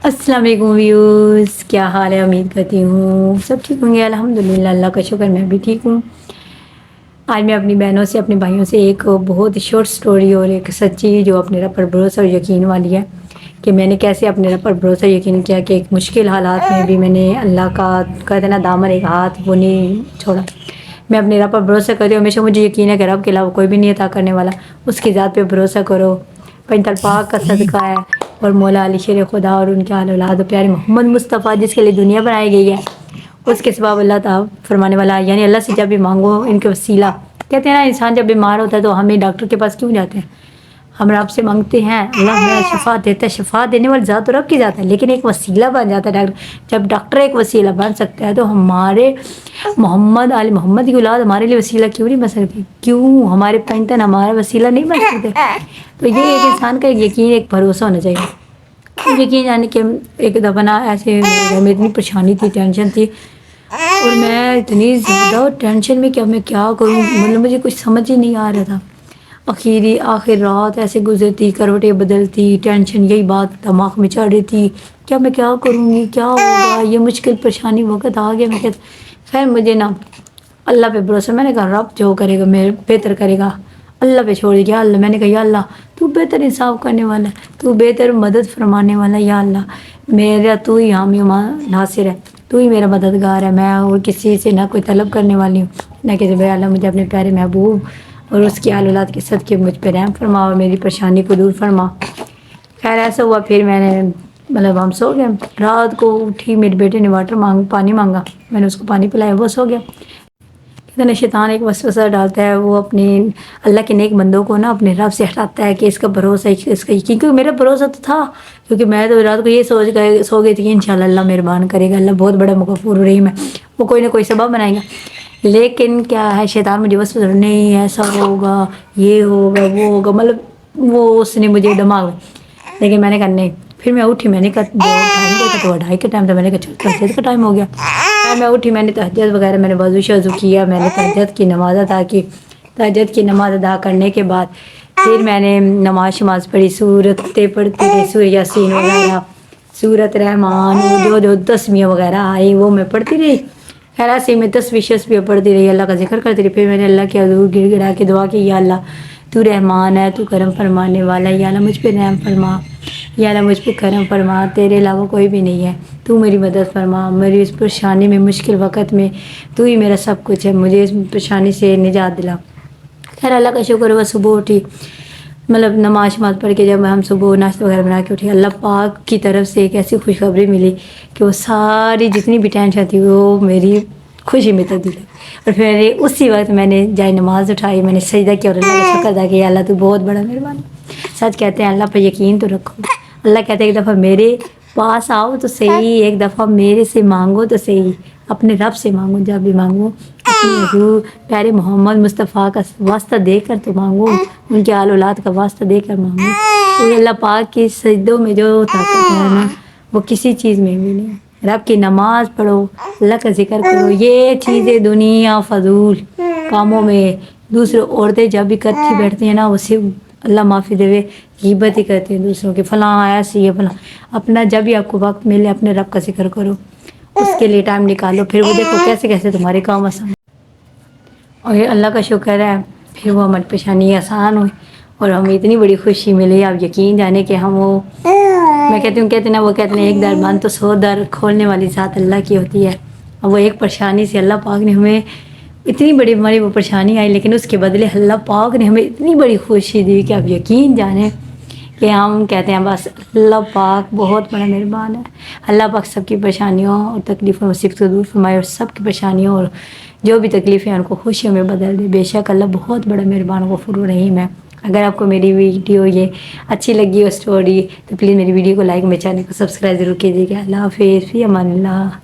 السلام علیکم ویوز، کیا حال ہے؟ امید کرتی ہوں سب ٹھیک ہوں گے، الحمدللہ، اللہ کا شکر میں بھی ٹھیک ہوں۔ آج میں اپنی بہنوں سے، اپنے بھائیوں سے ایک بہت شارٹ سٹوری اور ایک سچی جو اپنے رب پر بھروسہ اور یقین والی ہے کہ میں نے کیسے اپنے رب پر بھروسہ یقین کیا کہ ایک مشکل حالات میں بھی میں نے اللہ کا کہتے نا دامن ایک ہاتھ وہ نہیں چھوڑا۔ میں اپنے رب پر بھروسہ کرتی ہوں، ہمیشہ مجھے یقین ہے کہ رب کے علاوہ کوئی بھی نہیں عطا کرنے والا، اس کی ذات پہ بھروسہ کرو۔ پنجتل پاک کا صدقہ ہے اور مولا علی شیر خدا اور ان کے آل اولاد و پیارے محمد مصطفیٰ جس کے لیے دنیا بنائی گئی ہے، اس کے سبب اللہ تعالیٰ فرمانے والا ہے، یعنی اللہ سے جب بھی مانگو ان کے وسیلہ، کہتے ہیں نا انسان جب بیمار ہوتا ہے تو ہمیں ڈاکٹر کے پاس کیوں جاتے ہیں؟ ہم رب سے مانگتے ہیں، اللہ ہمیں شفا دیتا ہے، شفا دینے والی ذات تو رب کی ذات ہے، لیکن ایک وسیلہ بن جاتا ہے ڈاکٹر۔ جب ڈاکٹر ایک وسیلہ بن سکتا ہے تو ہمارے محمد آل محمد کی اولاد ہمارے لیے وسیلہ کیوں نہیں بن سکتی؟ کیوں ہمارے پنجتن ہمارا وسیلہ نہیں بن سکتے؟ تو یہ ایک انسان کا ایک یقین، ایک بھروسہ ہونا چاہیے۔ یقین یعنی کہ ایک دفعہ نا ایسے میں اتنی پریشانی تھی، ٹینشن تھی، اور میں اتنی زیادہ ٹینشن میں کہ میں کیا کروں، مطلب مجھے کچھ سمجھ ہی نہیں آ رہا تھا۔ آخر رات ایسے گزرتی، کروٹیں بدلتی، ٹینشن یہی بات دماغ میں چڑھ رہی تھی، کیا میں کیا کروں گی، کیا ہوگا، یہ مشکل پریشانی وقت آ گیا۔ میں کہتا خیر مجھے نا اللہ پہ بھروسہ، میں نے کہا رب جو کرے گا میرے بہتر کرے گا، اللہ پہ چھوڑ دیا۔ اللہ میں نے کہا یا اللہ تو بہتر انصاف کرنے والا ہے، تو بہتر مدد فرمانے والا ہے، یا اللہ میرا تو ہی حامی و ناصر ہے، تو ہی میرا مددگار ہے، میں اور کسی سے نہ کوئی طلب کرنے والی ہوں نہ کسی بھائی۔ اللہ مجھے اپنے پیارے محبوب اور اس کی آل اولاد کے صدقے مجھ پہ رحم فرما اور میری پریشانی کو دور فرما۔ خیر ایسا ہوا، پھر میں نے ہم سو گئے۔ رات کو اٹھی، میرے بیٹے نے پانی مانگا، میں نے اس کو پانی پلایا، وہ سو گیا۔ اتنا شیطان ایک وسوسہ ڈالتا ہے، وہ اپنی اللہ کے نیک بندوں کو نا اپنے رب سے ہٹاتا ہے کہ اس کا بھروسہ، اس کا یقین، کیونکہ میرا بھروسہ تو تھا، کیونکہ میں تو رات کو یہ سوچ گئے سو گئی تھی کہ انشاءاللہ اللہ مہربان کرے گا، اللہ بہت بڑا غفور رحیم ہے، وہ کوئی نہ کوئی سبب بنائے گا۔ لیکن کیا ہے، شیطان مجھے وسوسہ نہیں ایسا ہوگا، یہ ہوگا، وہ ہوگا، مطلب وہ اس نے مجھے دماغ میں، لیکن میں نے کہا نہیں۔ پھر میں اٹھی، میں نے کہا ٹائم دیکھا تو 2:30 کا ٹائم تھا، میں نے کہا چل تہجد کا ٹائم ہو گیا۔ میں اٹھی، میں نے تہجد وغیرہ، میں نے وضو شضو کیا، میں نے تہجد کی نماز ادا کی۔ تہجد کی نماز ادا کرنے کے بعد پھر میں نے نماز پڑھی، سورتیں پڑھتی رہی، سورہ یاسین وغیرہ، سورۃ رحمان، جو تسمیہ وغیرہ آئی وہ میں پڑھتی رہی۔ خیر ایسے میں تسبیح پڑھتی رہی، اللہ کا ذکر کرتی رہی۔ پھر میں نے اللہ کے حضور گر گڑا کے دعا کی، یا اللہ تو رحمان ہے، تو کرم فرمانے والا ہے، یا اللہ مجھ پہ رحم فرما، یا اللہ مجھ پہ کرم فرما، تیرے علاوہ کوئی بھی نہیں ہے، تو میری مدد فرما، میری اس پریشانی میں، مشکل وقت میں تو ہی میرا سب کچھ ہے، مجھے اس پریشانی سے نجات دلا۔ خیر اللہ کا شکر ہوا، صبح اٹھی، مطلب نماز پڑھ کے جب ہم صبح ناشتہ وغیرہ بنا کے اٹھے، اللہ پاک کی طرف سے ایک ایسی خوشخبری ملی کہ وہ ساری جتنی بھی ٹینشن تھی وہ میری خوشی میں تبدیل ہوئی۔ اور پھر اسی وقت میں نے جائے نماز اٹھائی، میں نے سجدہ کیا اور اللہ کا شکر ادا کیا، اللہ تو بہت بڑا مہربان ہے۔ سچ کہتے ہیں اللہ پر یقین تو رکھو، اللہ کہتے ہیں ایک دفعہ میرے پاس آؤ تو صحیح، ایک دفعہ میرے سے مانگو تو صحیح، اپنے رب سے مانگو، جب بھی مانگو اپنے حضور پیارے محمد مصطفیٰ کا واسطہ دے کر تو مانگو، ان کے آل اولاد کا واسطہ دے کر مانگو، تو اللہ پاک کی سجدوں میں جو طاقت ہے نا وہ کسی چیز میں بھی نہیں ہے۔ رب کی نماز پڑھو، اللہ کا ذکر کرو، یہ چیزیں دنیا فضول کاموں میں دوسرے عورتیں جب بھی کرتی بیٹھتی ہیں نا، وہ صرف اللہ معافی دے غیبت ہی کرتے ہیں دوسروں کی، فلاں ایسی ہے فلاں۔ اپنا جب بھی آپ کو وقت ملے اپنے رب کا ذکر کرو، اس کے لیے ٹائم نکالو، پھر وہ دیکھو کیسے کیسے تمہارے کام آسان، اور یہ اللہ کا شکر ہے پھر وہ ہماری پریشانی آسان ہوئی اور ہمیں اتنی بڑی خوشی ملی۔ آپ یقین جانے کہ ہم وہ، میں کہتی ہوں، کہتے ہیں نا وہ کہتے ہیں ایک در بند تو 100 در کھولنے والی ذات اللہ کی ہوتی ہے، اور وہ ایک پریشانی سے اللہ پاک نے ہمیں اتنی بڑی ہماری وہ پریشانی آئی، لیکن اس کے بدلے اللہ پاک نے ہمیں اتنی بڑی خوشی دی کہ آپ یقین جانیں کہ ہم کہتے ہیں بس اللہ پاک بہت بڑا مہربان ہے۔ اللہ پاک سب کی پریشانیوں اور تکلیفوں سے دور فرمائے اور سب کی پریشانیوں اور جو بھی تکلیفیں ہیں ان کو خوشیوں میں بدل دے، بے شک اللہ بہت بڑا مہربان غفور رحیم ہے۔ اگر آپ کو میری ویڈیو یہ اچھی لگی ہو اسٹوری تو پلیز میری ویڈیو کو لائک، میرے چینل کو سبسکرائب ضرور کیجیے گا۔ اللہ حافظ، فی امان اللہ۔